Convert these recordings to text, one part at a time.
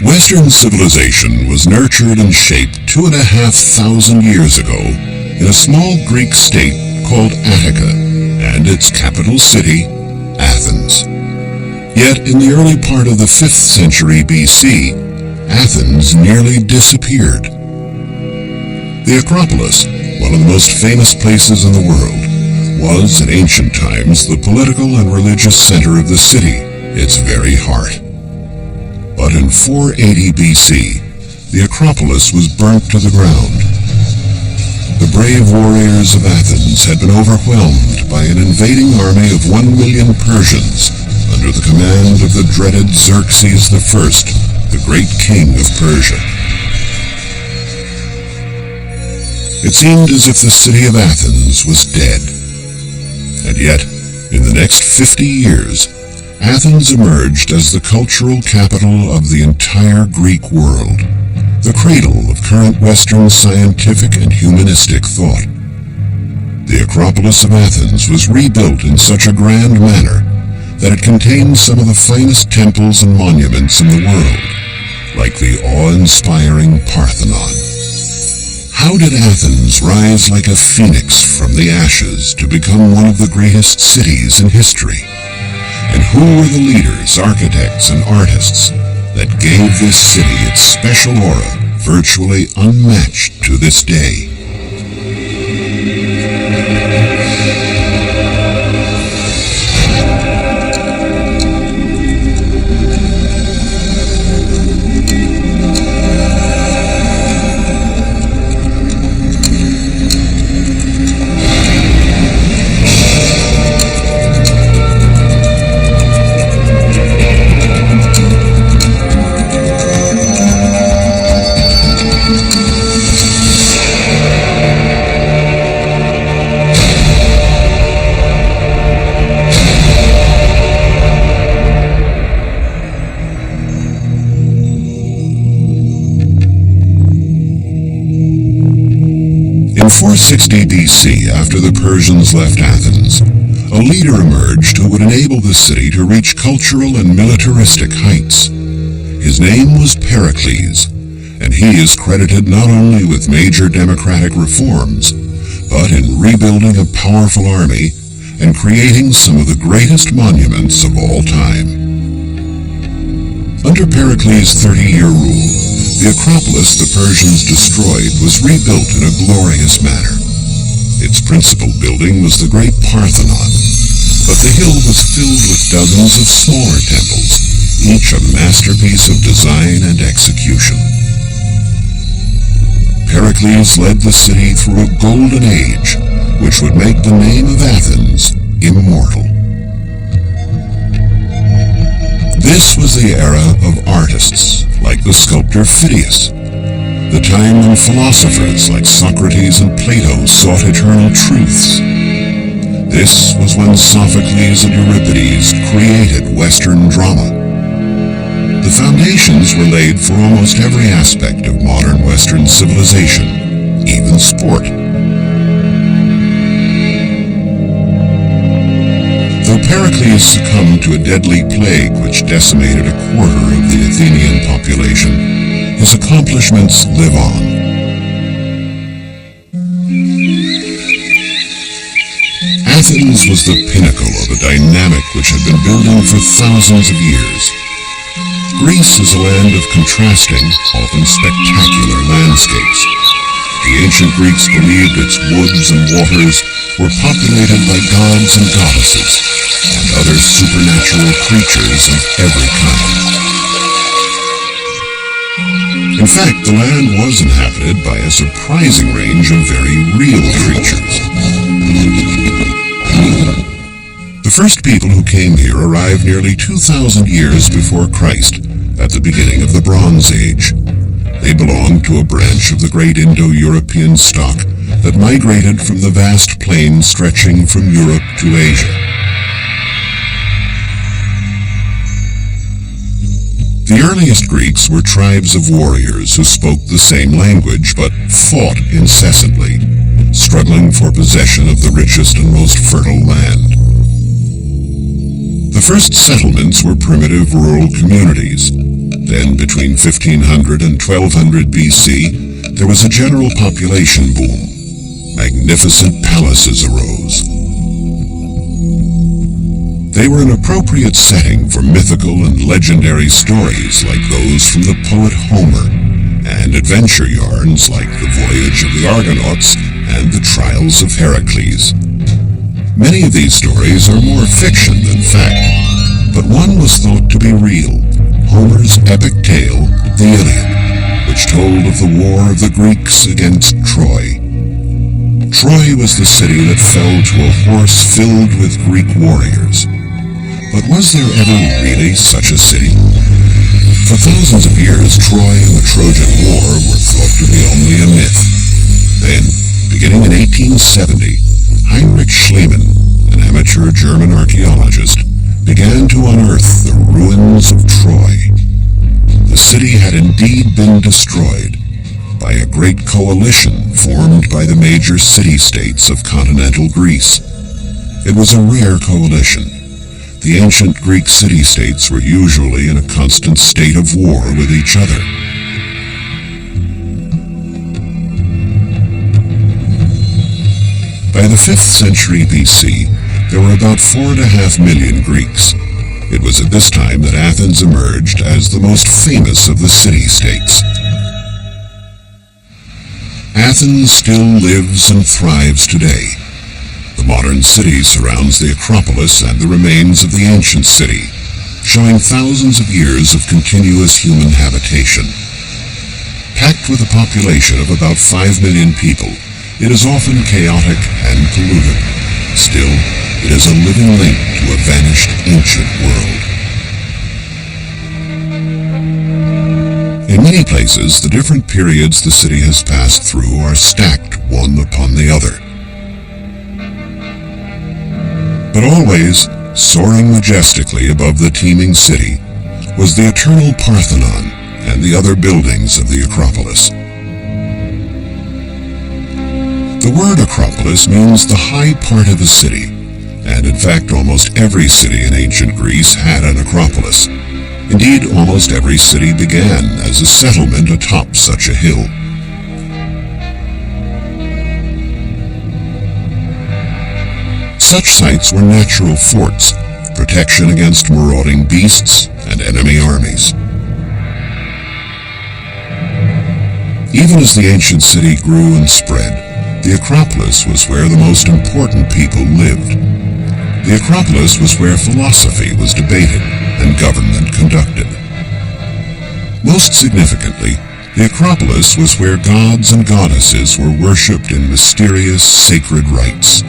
Western civilization was nurtured and shaped 2,500 years ago in a small Greek state called Attica and its capital city, Athens. Yet in the early part of the 5th century BC, Athens nearly disappeared. The Acropolis, one of the most famous places in the world, was in ancient times the political and religious center of the city, its very heart. But in 480 BC, the Acropolis was burnt to the ground. The brave warriors of Athens had been overwhelmed by an invading army of 1 million Persians under the command of the dreaded Xerxes I, the great king of Persia. It seemed as if the city of Athens was dead. And yet, in the next 50 years, Athens emerged as the cultural capital of the entire Greek world, the cradle of current Western scientific and humanistic thought. The Acropolis of Athens was rebuilt in such a grand manner that it contains some of the finest temples and monuments in the world, like the awe-inspiring Parthenon. How did Athens rise like a phoenix from the ashes to become one of the greatest cities in history? And who were the leaders, architects, and artists that gave this city its special aura, virtually unmatched to this day? In 460 BC, after the Persians left Athens, a leader emerged who would enable the city to reach cultural and militaristic heights. His name was Pericles, and he is credited not only with major democratic reforms, but in rebuilding a powerful army and creating some of the greatest monuments of all time. Under Pericles' 30-year rule, the Acropolis the Persians destroyed was rebuilt in a glorious manner. Its principal building was the great Parthenon, but the hill was filled with dozens of smaller temples, each a masterpiece of design and execution. Pericles led the city through a golden age, which would make the name of Athens immortal. This was the era of artists, like the sculptor Phidias, the time when philosophers like Socrates and Plato sought eternal truths. This was when Sophocles and Euripides created Western drama. The foundations were laid for almost every aspect of modern Western civilization, even sport. Though Pericles succumbed to a deadly plague which decimated a quarter of the Athenian population, his accomplishments live on. Athens was the pinnacle of a dynamic which had been building for thousands of years. Greece is a land of contrasting, often spectacular landscapes. The ancient Greeks believed its woods and waters were populated by gods and goddesses, and other supernatural creatures of every kind. In fact, the land was inhabited by a surprising range of very real creatures. The first people who came here arrived nearly 2,000 years before Christ, at the beginning of the Bronze Age. They belonged to a branch of the great Indo-European stock that migrated from the vast plain stretching from Europe to Asia. The earliest Greeks were tribes of warriors who spoke the same language but fought incessantly, struggling for possession of the richest and most fertile land. The first settlements were primitive rural communities. Then, between 1500 and 1200 BC, there was a general population boom. Magnificent palaces arose. They were an appropriate setting for mythical and legendary stories like those from the poet Homer, and adventure yarns like the voyage of the Argonauts and the trials of Heracles. Many of these stories are more fiction than fact, but one was thought to be real, Homer's epic tale, the Iliad, which told of the war of the Greeks against Troy. Troy was the city that fell to a horse filled with Greek warriors. But was there ever really such a city? For thousands of years, Troy and the Trojan War were thought to be only a myth. Then, beginning in 1870, Heinrich Schliemann, an amateur German archaeologist, began to unearth the ruins of Troy. The city had indeed been destroyed by a great coalition formed by the major city-states of continental Greece. It was a rare coalition. The ancient Greek city-states were usually in a constant state of war with each other. By the 5th century BC, there were about 4.5 million Greeks. It was at this time that Athens emerged as the most famous of the city-states. Athens still lives and thrives today. The modern city surrounds the Acropolis and the remains of the ancient city, showing thousands of years of continuous human habitation. Packed with a population of about 5 million people, it is often chaotic and polluted. Still, it is a living link to a vanished ancient world. In many places, the different periods the city has passed through are stacked one upon the other. But always, soaring majestically above the teeming city, was the eternal Parthenon and the other buildings of the Acropolis. The word Acropolis means the high part of a city, and in fact almost every city in ancient Greece had an Acropolis. Indeed, almost every city began as a settlement atop such a hill. Such sites were natural forts, protection against marauding beasts and enemy armies. Even as the ancient city grew and spread, the Acropolis was where the most important people lived. The Acropolis was where philosophy was debated and government conducted. Most significantly, the Acropolis was where gods and goddesses were worshipped in mysterious sacred rites.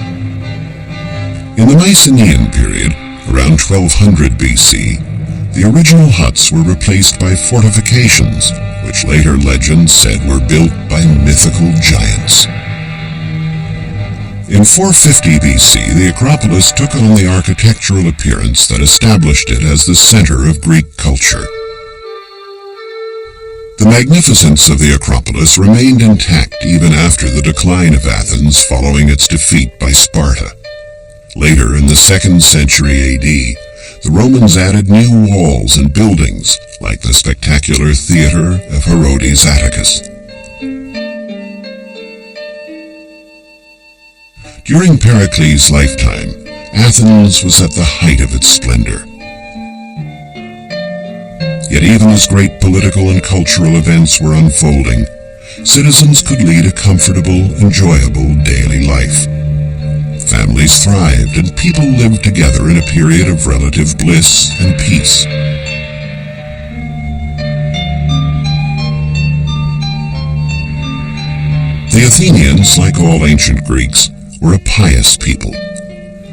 In the Mycenaean period, around 1200 BC, the original huts were replaced by fortifications, which later legends said were built by mythical giants. In 450 BC, the Acropolis took on the architectural appearance that established it as the center of Greek culture. The magnificence of the Acropolis remained intact even after the decline of Athens following its defeat by Sparta. Later, in the 2nd century AD, the Romans added new walls and buildings, like the spectacular theater of Herodes Atticus. During Pericles' lifetime, Athens was at the height of its splendor. Yet even as great political and cultural events were unfolding, citizens could lead a comfortable, enjoyable daily life. Families thrived and people lived together in a period of relative bliss and peace. The Athenians, like all ancient Greeks, were a pious people.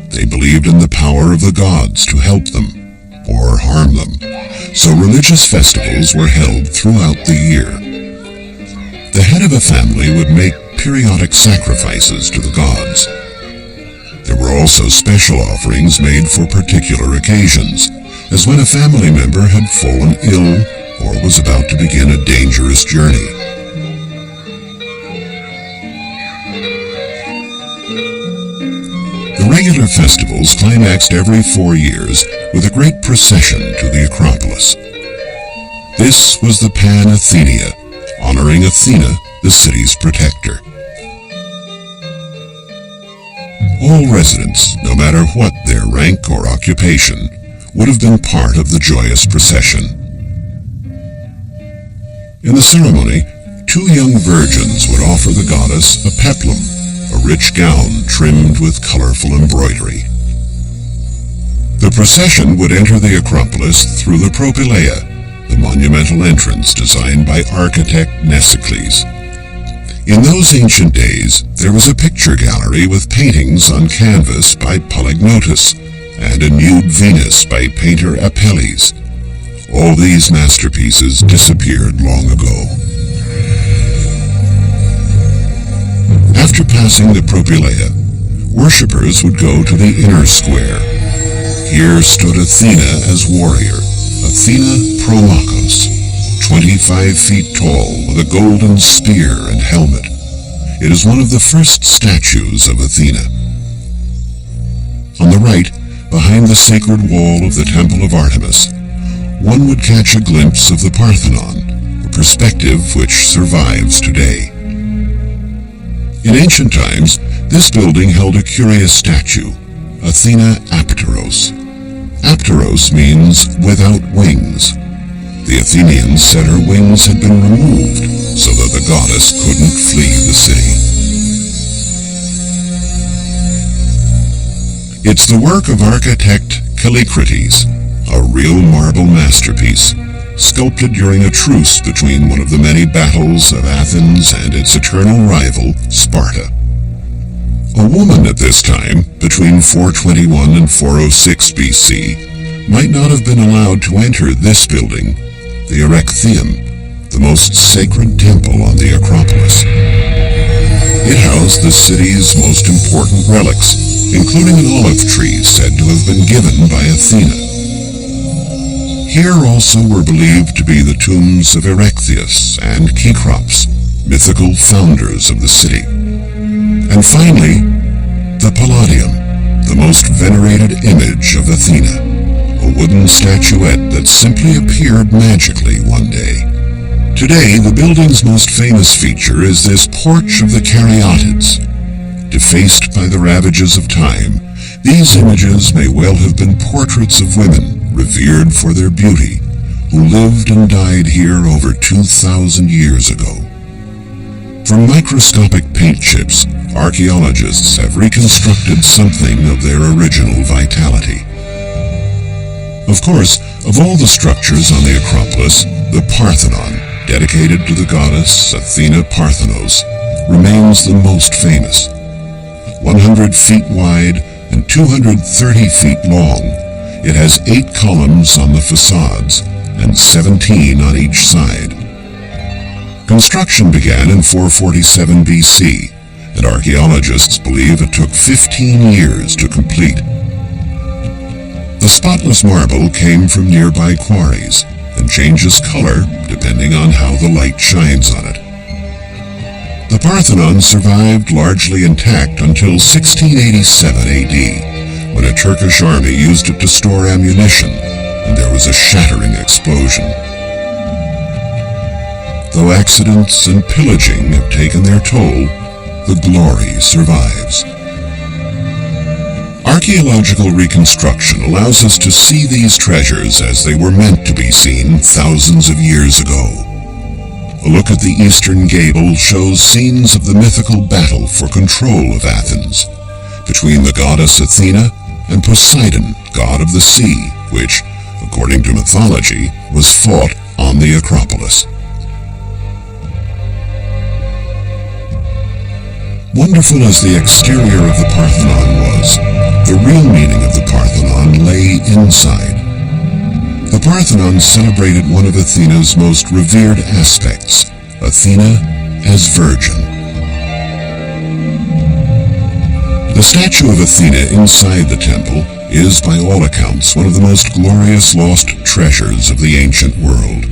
They believed in the power of the gods to help them or harm them, so religious festivals were held throughout the year. The head of a family would make periodic sacrifices to the gods. There were also special offerings made for particular occasions, as when a family member had fallen ill or was about to begin a dangerous journey. The regular festivals climaxed every 4 years with a great procession to the Acropolis. This was the Pan-Athenia, honoring Athena, the city's protector. All residents, no matter what their rank or occupation, would have been part of the joyous procession. In the ceremony, 2 young virgins would offer the goddess a peplum, a rich gown trimmed with colorful embroidery. The procession would enter the Acropolis through the Propylaea, the monumental entrance designed by architect Nesicles. In those ancient days, there was a picture gallery with paintings on canvas by Polygnotus and a nude Venus by painter Apelles. All these masterpieces disappeared long ago. After passing the Propylaea, worshippers would go to the inner square. Here stood Athena as warrior, Athena Promachos, 25 feet tall with a golden spear and helmet. It is one of the first statues of Athena. On the right, behind the sacred wall of the Temple of Artemis, one would catch a glimpse of the Parthenon, a perspective which survives today. In ancient times, this building held a curious statue, Athena Apteros. Apteros means without wings. The Athenians said her wings had been removed so that the goddess couldn't flee the city. It's the work of architect Callicrates, a real marble masterpiece, sculpted during a truce between one of the many battles of Athens and its eternal rival, Sparta. A woman at this time, between 421 and 406 BC, might not have been allowed to enter this building, the Erechtheium, the most sacred temple on the Acropolis. It housed the city's most important relics, including an olive tree said to have been given by Athena. Here also were believed to be the tombs of Erechtheus and Cecrops, mythical founders of the city. And finally, the Palladium, the most venerated image of Athena, a wooden statuette that simply appeared magically one day. Today, the building's most famous feature is this porch of the Caryatids. Defaced by the ravages of time, these images may well have been portraits of women revered for their beauty, who lived and died here over 2,000 years ago. From microscopic paint chips, archaeologists have reconstructed something of their original vitality. Of course, of all the structures on the Acropolis, the Parthenon, dedicated to the goddess Athena Parthenos, remains the most famous. 100 feet wide and 230 feet long, it has 8 columns on the facades and 17 on each side. Construction began in 447 BC, and archaeologists believe it took 15 years to complete. The spotless marble came from nearby quarries and changes color depending on how the light shines on it. The Parthenon survived largely intact until 1687 AD, when a Turkish army used it to store ammunition, and there was a shattering explosion. Though accidents and pillaging have taken their toll, the glory survives. Archaeological reconstruction allows us to see these treasures as they were meant to be seen thousands of years ago. A look at the eastern gable shows scenes of the mythical battle for control of Athens, between the goddess Athena and Poseidon, god of the sea, which, according to mythology, was fought on the Acropolis. Wonderful as the exterior of the Parthenon was, the real meaning of the Parthenon lay inside. The Parthenon celebrated one of Athena's most revered aspects, Athena as virgin. The statue of Athena inside the temple is, by all accounts, one of the most glorious lost treasures of the ancient world.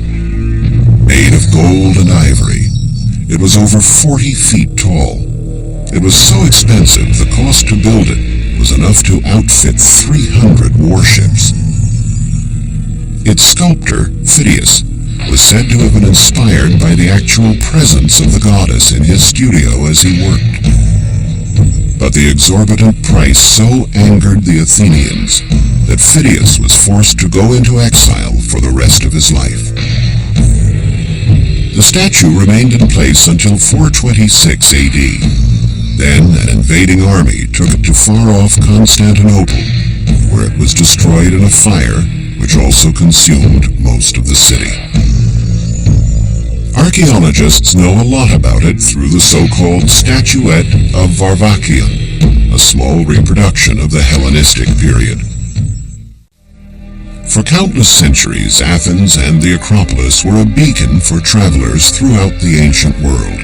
Made of gold and ivory, it was over 40 feet tall. It was so expensive, the cost to build it was enough to outfit 300 warships. Its sculptor, Phidias, was said to have been inspired by the actual presence of the goddess in his studio as he worked. But the exorbitant price so angered the Athenians that Phidias was forced to go into exile for the rest of his life. The statue remained in place until 426 AD. Then an invading army took it to far-off Constantinople, where it was destroyed in a fire which also consumed most of the city. Archaeologists know a lot about it through the so-called Statuette of Varvakeion, a small reproduction of the Hellenistic period. For countless centuries, Athens and the Acropolis were a beacon for travelers throughout the ancient world.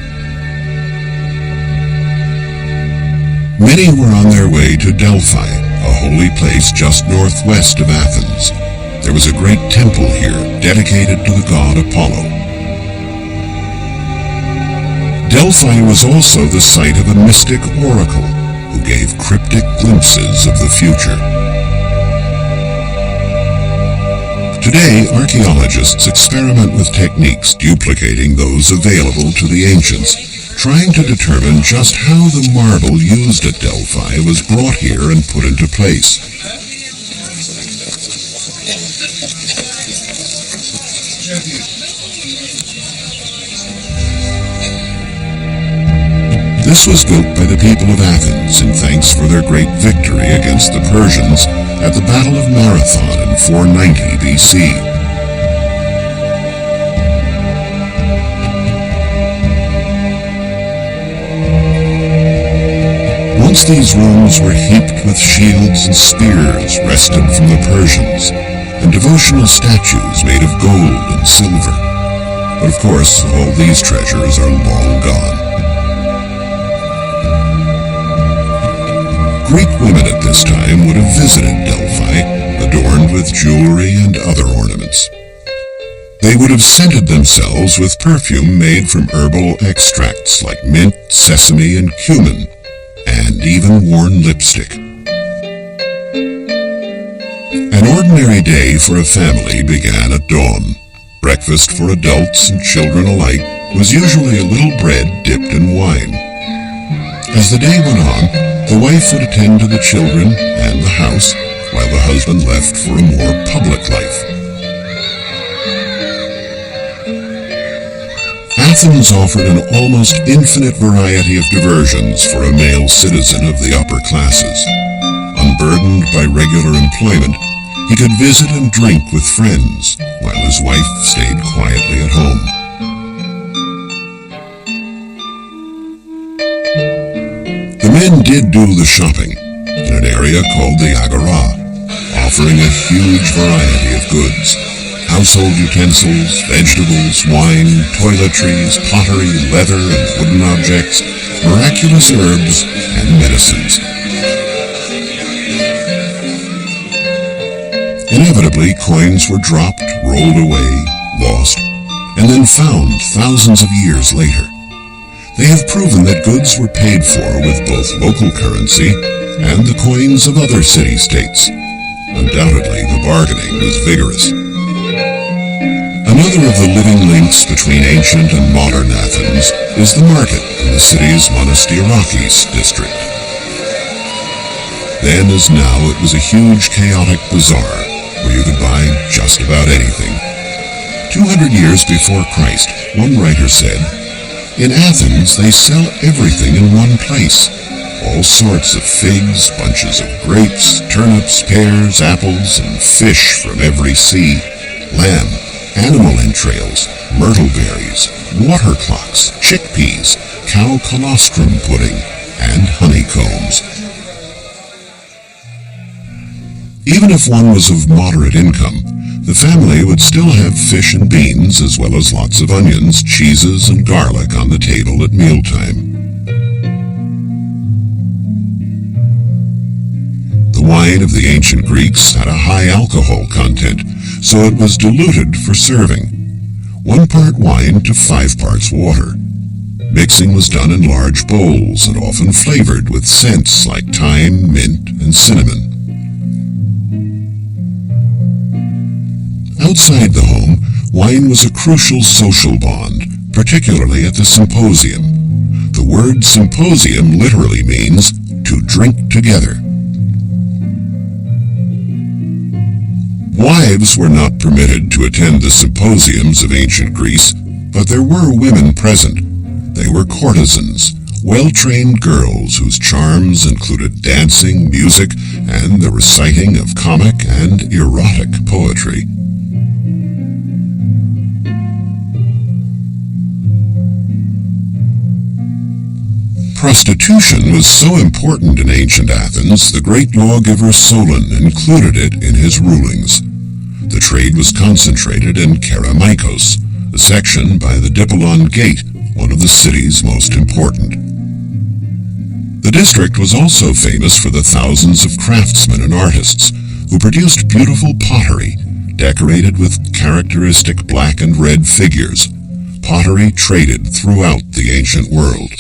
Many were on their way to Delphi, a holy place just northwest of Athens. There was a great temple here dedicated to the god Apollo. Delphi was also the site of a mystic oracle who gave cryptic glimpses of the future. Today, archaeologists experiment with techniques duplicating those available to the ancients, trying to determine just how the marble used at Delphi was brought here and put into place. This was built by the people of Athens in thanks for their great victory against the Persians at the Battle of Marathon in 490 BC. Once these rooms were heaped with shields and spears wrested from the Persians, and devotional statues made of gold and silver. But of course, all these treasures are long gone. Greek women at this time would have visited Delphi, adorned with jewelry and other ornaments. They would have scented themselves with perfume made from herbal extracts like mint, sesame, and cumin, and even worn lipstick. An ordinary day for a family began at dawn. Breakfast for adults and children alike was usually a little bread dipped in wine. As the day went on, the wife would attend to the children and the house, while the husband left for a more public life. Athens offered an almost infinite variety of diversions for a male citizen of the upper classes. Unburdened by regular employment, he could visit and drink with friends, while his wife stayed quietly at home. The men did do the shopping in an area called the Agora, offering a huge variety of goods: household utensils, vegetables, wine, toiletries, pottery, leather and wooden objects, miraculous herbs, and medicines. Inevitably, coins were dropped, rolled away, lost, and then found thousands of years later. They have proven that goods were paid for with both local currency and the coins of other city-states. Undoubtedly, the bargaining was vigorous. Another of the living links between ancient and modern Athens is the market in the city's Monastiraki district. Then as now, it was a huge chaotic bazaar where you could buy just about anything. 200 years before Christ, one writer said, "In Athens, they sell everything in one place. All sorts of figs, bunches of grapes, turnips, pears, apples, and fish from every sea, lamb, animal entrails, myrtle berries, water clocks, chickpeas, cow colostrum pudding, and honeycombs." Even if one was of moderate income, the family would still have fish and beans, as well as lots of onions, cheeses, and garlic on the table at mealtime. The wine of the ancient Greeks had a high alcohol content, so it was diluted for serving. 1 part wine to 5 parts water. Mixing was done in large bowls and often flavored with scents like thyme, mint, and cinnamon. Outside the home, wine was a crucial social bond, particularly at the symposium. The word symposium literally means to drink together. Wives were not permitted to attend the symposiums of ancient Greece, but there were women present. They were courtesans, well-trained girls whose charms included dancing, music, and the reciting of comic and erotic poetry. Prostitution was so important in ancient Athens, the great lawgiver Solon included it in his rulings. The trade was concentrated in Kerameikos, a section by the Dippolon Gate, one of the city's most important. The district was also famous for the thousands of craftsmen and artists who produced beautiful pottery, decorated with characteristic black and red figures. Pottery traded throughout the ancient world.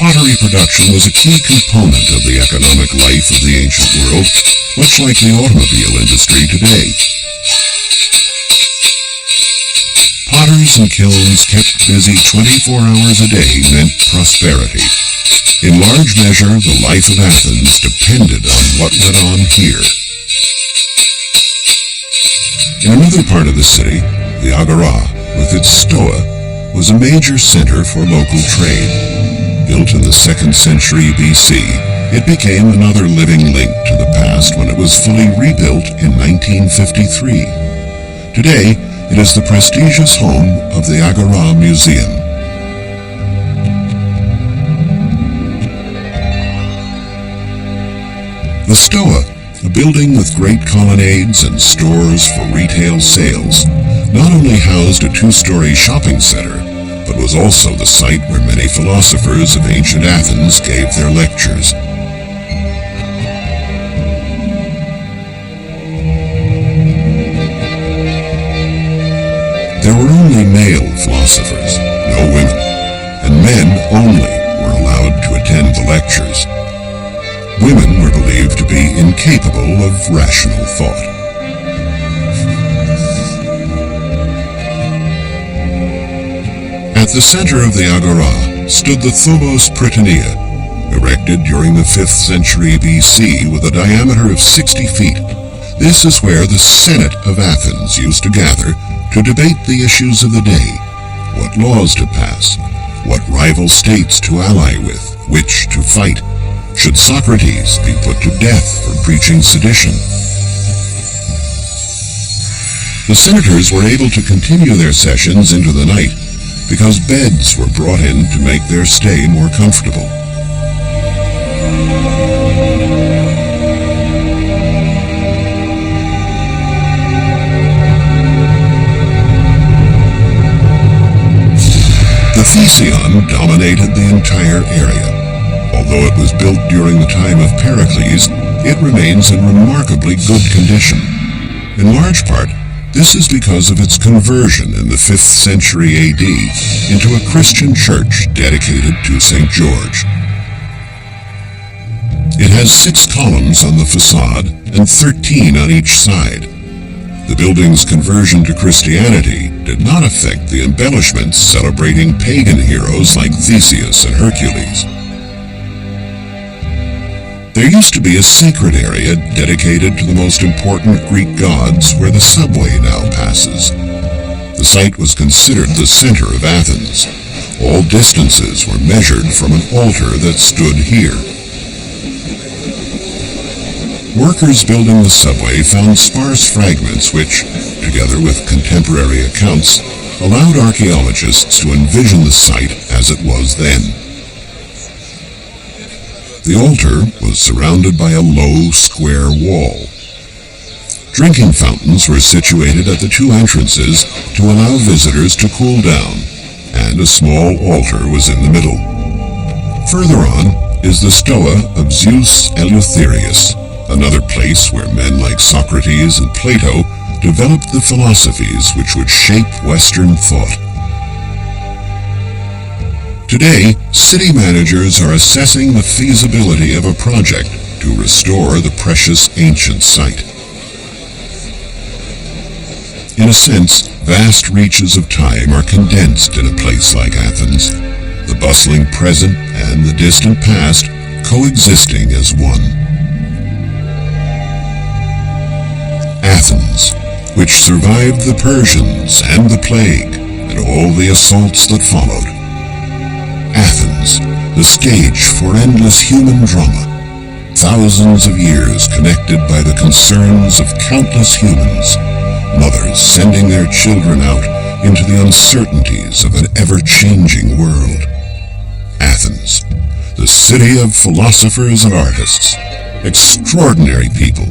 Pottery production was a key component of the economic life of the ancient world, much like the automobile industry today. Potters and kilns kept busy 24 hours a day meant prosperity. In large measure, the life of Athens depended on what went on here. In another part of the city, the Agora, with its stoa, was a major center for local trade. Built in the 2nd century BC, it became another living link to the past when it was fully rebuilt in 1953. Today, it is the prestigious home of the Agora Museum. The Stoa, a building with great colonnades and stores for retail sales, not only housed a 2-story shopping center, but was also the site where many philosophers of ancient Athens gave their lectures. There were only male philosophers, no women, and men only were allowed to attend the lectures. Women were believed to be incapable of rational thought. At the center of the Agora stood the Thomos Prytanea, erected during the 5th century BC with a diameter of 60 feet. This is where the Senate of Athens used to gather to debate the issues of the day, what laws to pass, what rival states to ally with, which to fight. Should Socrates be put to death for preaching sedition? The senators were able to continue their sessions into the night because beds were brought in to make their stay more comfortable. The Thesion dominated the entire area. Although it was built during the time of Pericles, it remains in remarkably good condition. In large part, this is because of its conversion in the 5th century AD into a Christian church dedicated to St. George. It has 6 columns on the facade and 13 on each side. The building's conversion to Christianity did not affect the embellishments celebrating pagan heroes like Theseus and Hercules. There used to be a sacred area dedicated to the most important Greek gods where the subway now passes. The site was considered the center of Athens. All distances were measured from an altar that stood here. Workers building the subway found sparse fragments which, together with contemporary accounts, allowed archaeologists to envision the site as it was then. The altar was surrounded by a low, square wall. Drinking fountains were situated at the 2 entrances to allow visitors to cool down, and a small altar was in the middle. Further on is the Stoa of Zeus Eleutherius, another place where men like Socrates and Plato developed the philosophies which would shape Western thought. Today, city managers are assessing the feasibility of a project to restore the precious ancient site. In a sense, vast reaches of time are condensed in a place like Athens, the bustling present and the distant past coexisting as one. Athens, which survived the Persians and the plague and all the assaults that followed. Athens, the stage for endless human drama, thousands of years connected by the concerns of countless humans, mothers sending their children out into the uncertainties of an ever-changing world. Athens, the city of philosophers and artists, extraordinary people.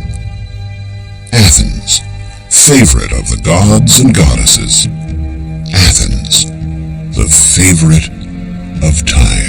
Athens, favorite of the gods and goddesses. Athens, the favorite of time.